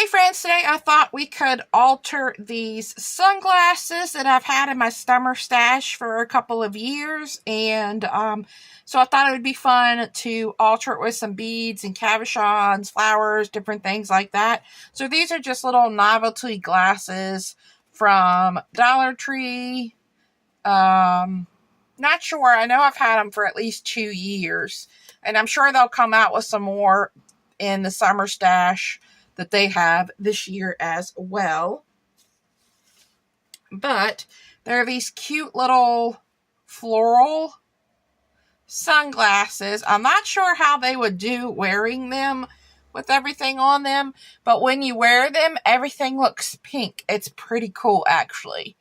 Hey friends, today I thought we could alter these sunglasses that I've had in my summer stash for a couple of years, and so I thought it would be fun to alter it with some beads and cabochons, flowers, different things like that. So these are just little novelty glasses from Dollar Tree. Not sure. I know I've had them for at least 2 years, and I'm sure they'll come out with some more in the summer stash that they have this year as well. But there are these cute little floral sunglasses. I'm not sure how they would do wearing them with everything on them, but when you wear them, everything looks pink. It's pretty cool, actually,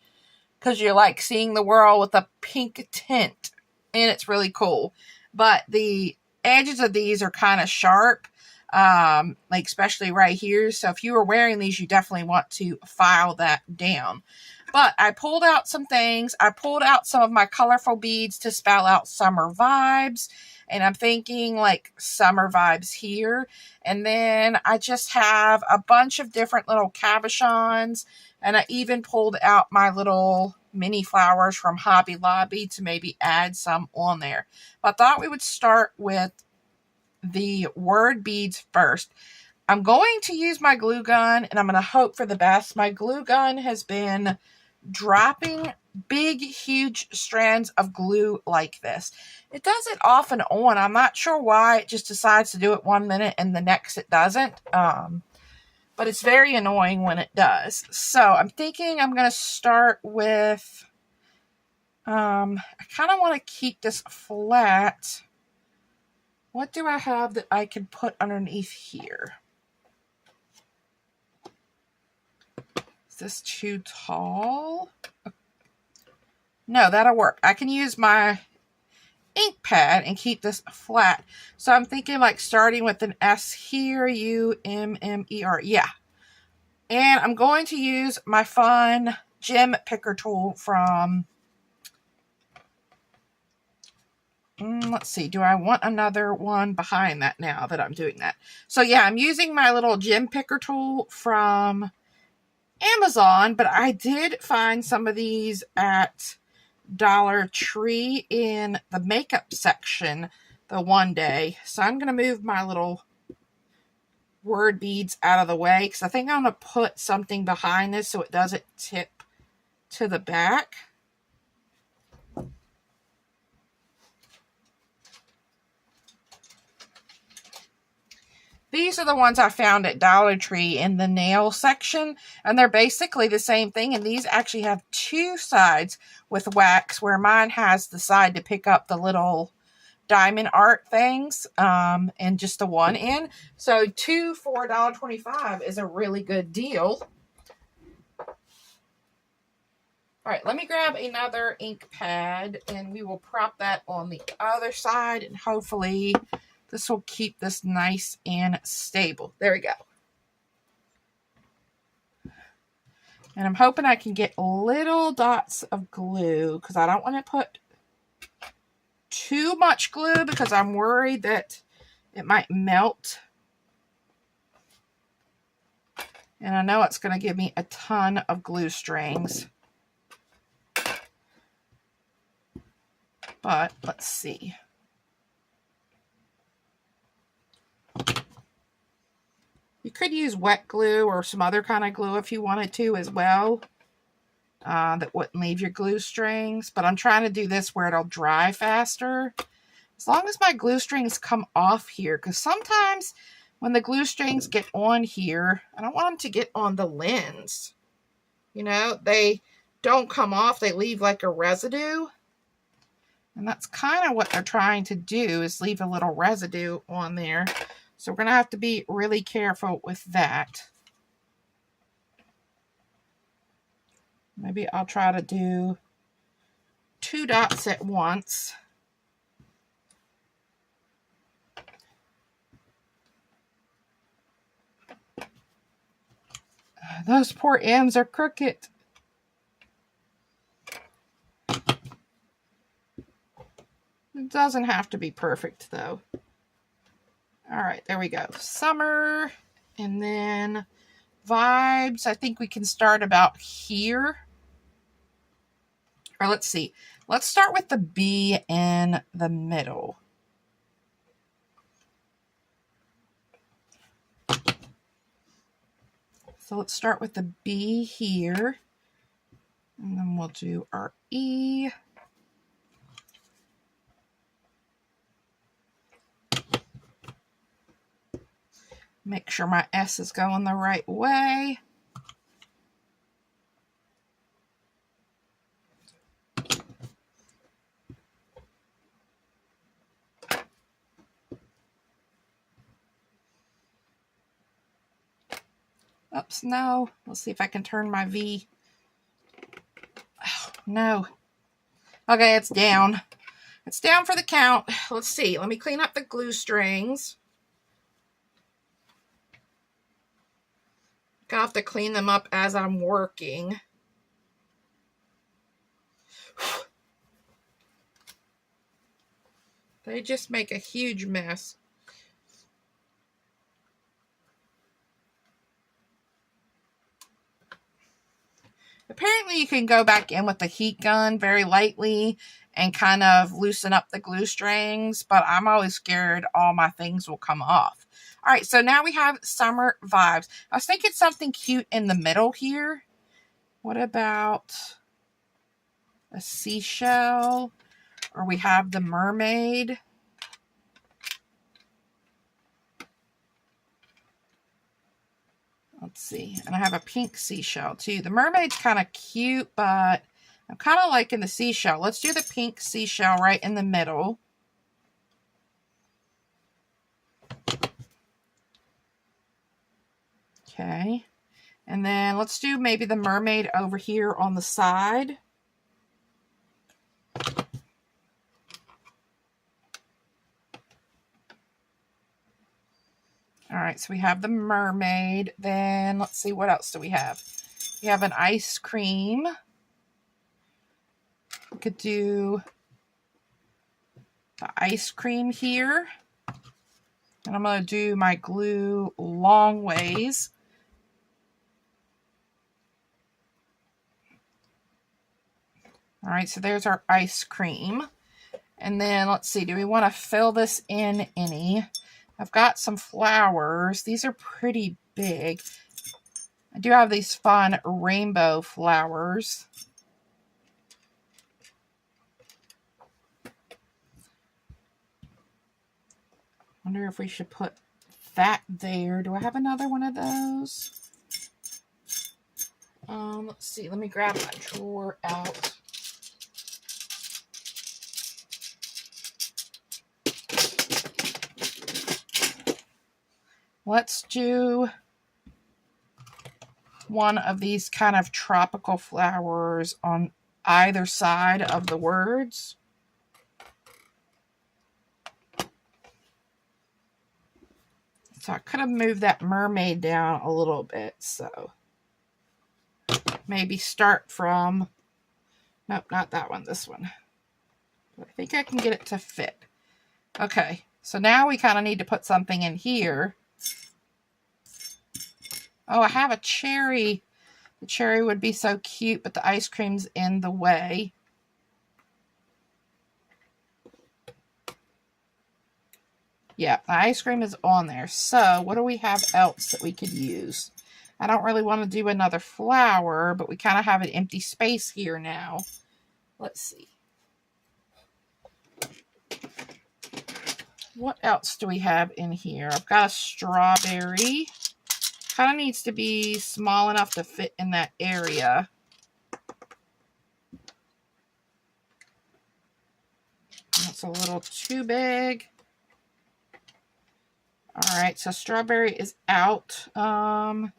because you're like seeing the world with a pink tint, and it's really cool. But the edges of these are kind of sharp, like especially right here. So if you were wearing these, you definitely want to file that down. But I pulled out some things. I pulled out some of my colorful beads to spell out summer vibes. And I'm thinking like summer vibes here. And then I just have a bunch of different little cabochons. And I even pulled out my little mini flowers from Hobby Lobby to maybe add some on there. But I thought we would start with the word beads first. I'm going to use my glue gun, and I'm going to hope for the best. My glue gun has been dropping big, huge strands of glue like this. It does it off and on. I'm not sure why. It just decides to do it 1 minute and the next it doesn't. But it's very annoying when it does. So I'm thinking I'm going to start with, I kind of want to keep this flat. What do I have that I can put underneath here? Is this too tall? No, that'll work. I can use my ink pad and keep this flat. So I'm thinking like starting with an S here, U-M-M-E-R. Yeah. And I'm going to use my fun gem picker tool from... let's see, do I want another one behind that now that I'm doing that? So yeah, I'm using my little gem picker tool from Amazon, but I did find some of these at Dollar Tree in the makeup section the one day. So I'm going to move my little word beads out of the way because I think I'm going to put something behind this so it doesn't tip to the back. These are the ones I found at Dollar Tree in the nail section, and they're basically the same thing, and these actually have 2 sides with wax, where mine has the side to pick up the little diamond art things, and just the one end. So 2 for $1.25 is a really good deal. Alright, let me grab another ink pad, and we will prop that on the other side, and hopefully this will keep this nice and stable. There we go. And I'm hoping I can get little dots of glue because I don't want to put too much glue because I'm worried that it might melt. And I know it's going to give me a ton of glue strings. But let's see. You could use wet glue or some other kind of glue if you wanted to as well. That wouldn't leave your glue strings. But I'm trying to do this where it'll dry faster. As long as my glue strings come off here. Because sometimes when the glue strings get on here, I don't want them to get on the lens. You know, they don't come off. They leave like a residue. And that's kind of what they're trying to do, is leave a little residue on there. So we're going to have to be really careful with that. Maybe I'll try to do 2 dots at once. Those poor ends are crooked. It doesn't have to be perfect, though. All right, there we go. Summer, and then vibes, I think we can start about here. Or let's see. Let's start with the B in the middle. So let's start with the B here. And then we'll do our E. Make sure my S is going the right way. Oops, no. Let's see if I can turn my V. Oh, no. Okay, it's down. It's down for the count. Let's see. Let me clean up the glue strings. I have to clean them up as I'm working. They just make a huge mess. Apparently you can go back in with the heat gun very lightly and kind of loosen up the glue strings, but I'm always scared all my things will come off. All right, so now we have summer vibes. I was thinking something cute in the middle here. What about a seashell? Or we have the mermaid. Let's see. And I have a pink seashell too. The mermaid's kind of cute, but I'm kind of liking the seashell. Let's do the pink seashell right in the middle. Okay. And then let's do maybe the mermaid over here on the side. All right, so we have the mermaid. Then let's see, what else do we have? We have an ice cream. We could do the ice cream here. And I'm going to do my glue long ways. All right, so there's our ice cream. And then let's see, do we want to fill this in any? I've got some flowers. These are pretty big. I do have these fun rainbow flowers. Wonder if we should put that there. Do I have another one of those? Let's see. Let me grab my drawer out. Let's do one of these kind of tropical flowers on either side of the words. So I could have moved that mermaid down a little bit. So maybe start from, nope, not that one, this one. But I think I can get it to fit. Okay, so now we kind of need to put something in here. Oh, I have a cherry. The cherry would be so cute, but the ice cream's in the way. Yeah, the ice cream is on there. So what do we have else that we could use? I don't really want to do another flower, but we kind of have an empty space here now. Let's see. What else do we have in here? I've got a strawberry. Kind of needs to be small enough to fit in that area. That's a little too big. All right, so strawberry is out. What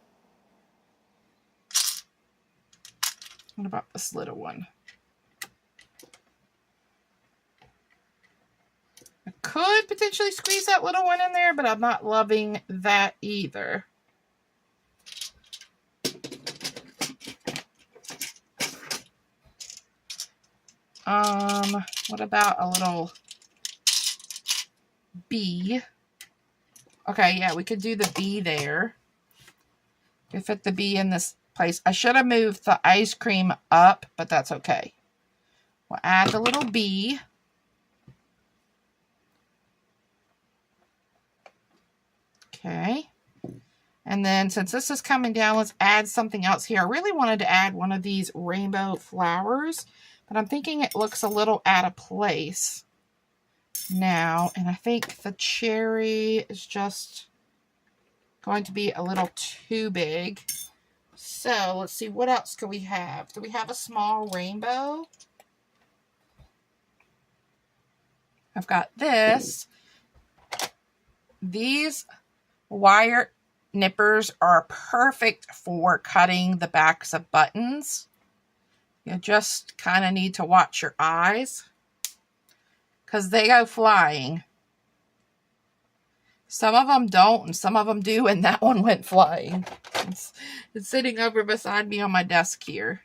about this little one? I could potentially squeeze that little one in there, but I'm not loving that either. What about a little bee? Okay, yeah, we could do the bee there. If it to be in this place. I should have moved the ice cream up, but that's okay. We'll add the little bee. Okay. And then since this is coming down, let's add something else here. I really wanted to add one of these rainbow flowers, but I'm thinking it looks a little out of place now. And I think the cherry is just going to be a little too big. So let's see, what else can we have? Do we have a small rainbow? I've got this. These wire nippers are perfect for cutting the backs of buttons. You just kind of need to watch your eyes because they go flying. Some of them don't and some of them do, and that one went flying. It's sitting over beside me on my desk here.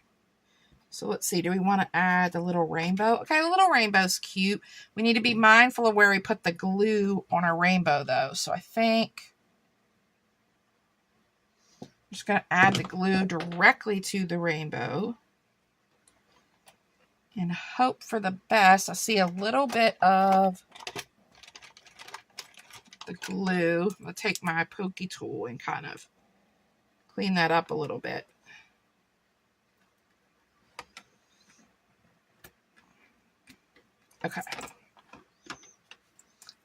So let's see, do we want to add the little rainbow? Okay, the little rainbow's cute. We need to be mindful of where we put the glue on our rainbow though. So I think I'm just going to add the glue directly to the rainbow and hope for the best. I see a little bit of the glue. I'm going to take my pokey tool and kind of clean that up a little bit. Okay.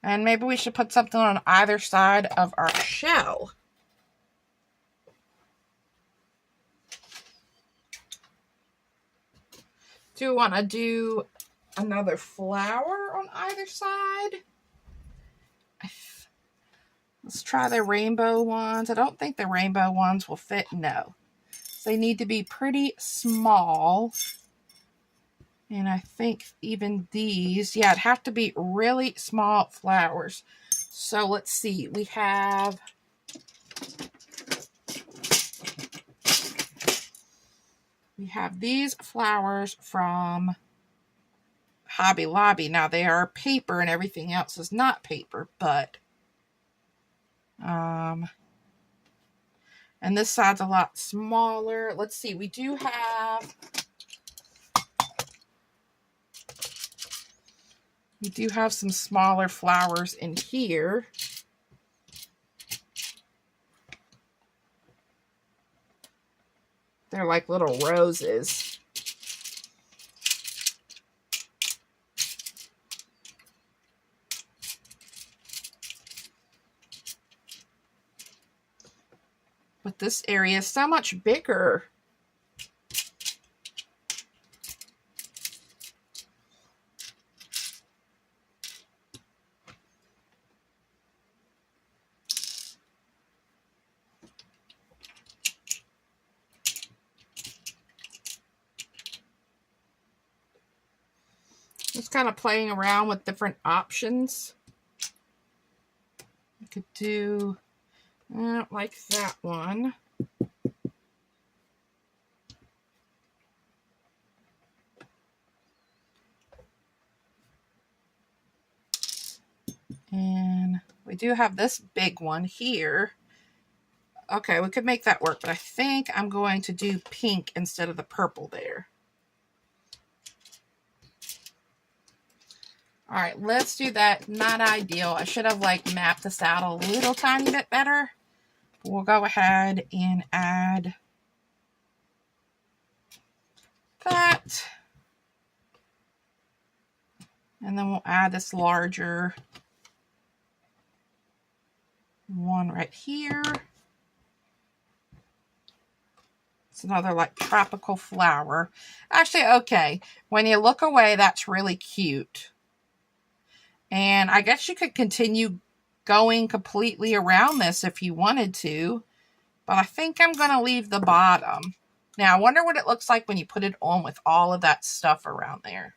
And maybe we should put something on either side of our shell. Do we want to do another flower on either side? Let's try the rainbow ones. I don't think the rainbow ones will fit. No. They need to be pretty small. And I think even these, yeah, it'd have to be really small flowers. So let's see. We have these flowers from Hobby Lobby. Now they are paper and everything else is not paper, but and this side's a lot smaller. Let's see. We do have some smaller flowers in here. They're like little roses. But this area is so much bigger. Just kind of playing around with different options. You could do like that one. And we do have this big one here. Okay, we could make that work, but I think I'm going to do pink instead of the purple there. All right, let's do that. Not ideal. I should have like mapped this out a little tiny bit better. We'll go ahead and add that. And then we'll add this larger one right here. It's another like tropical flower. Actually, okay. When you look away, that's really cute. And I guess you could continue going completely around this if you wanted to. But I think I'm going to leave the bottom. Now, I wonder what it looks like when you put it on with all of that stuff around there.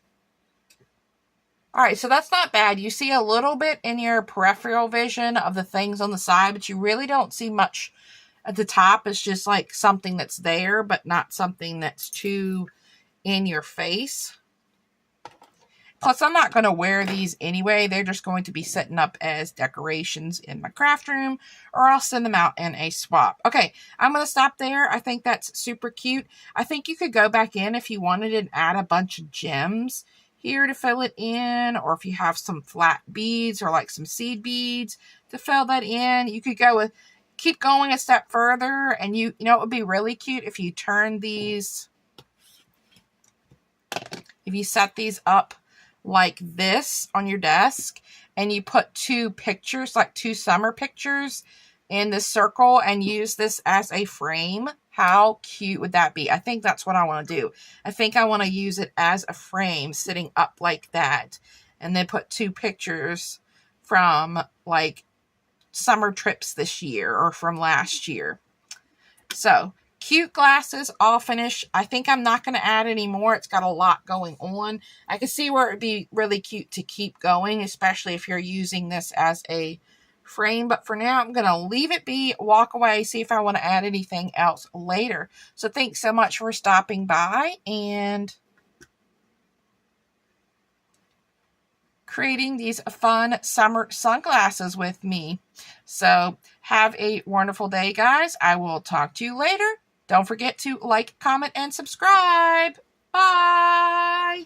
All right, so that's not bad. You see a little bit in your peripheral vision of the things on the side, but you really don't see much at the top. It's just like something that's there, but not something that's too in your face. Plus, I'm not going to wear these anyway. They're just going to be setting up as decorations in my craft room, or I'll send them out in a swap. Okay, I'm going to stop there. I think that's super cute. I think you could go back in if you wanted and add a bunch of gems here to fill it in, or if you have some flat beads or like some seed beads to fill that in. You could go with, keep going a step further, and you know, it would be really cute if you turn these, if you set these up like this on your desk, and you put two pictures, like two summer pictures in this circle, and use this as a frame. How cute would that be? I think that's what I want to do. I think I want to use it as a frame sitting up like that, and then put two pictures from like summer trips this year or from last year. So cute glasses, all finished. I think I'm not going to add any more. It's got a lot going on. I can see where it'd be really cute to keep going, especially if you're using this as a frame. But for now, I'm going to leave it be, walk away, see if I want to add anything else later. So thanks so much for stopping by and creating these fun summer sunglasses with me. So have a wonderful day, guys. I will talk to you later. Don't forget to like, comment, and subscribe. Bye.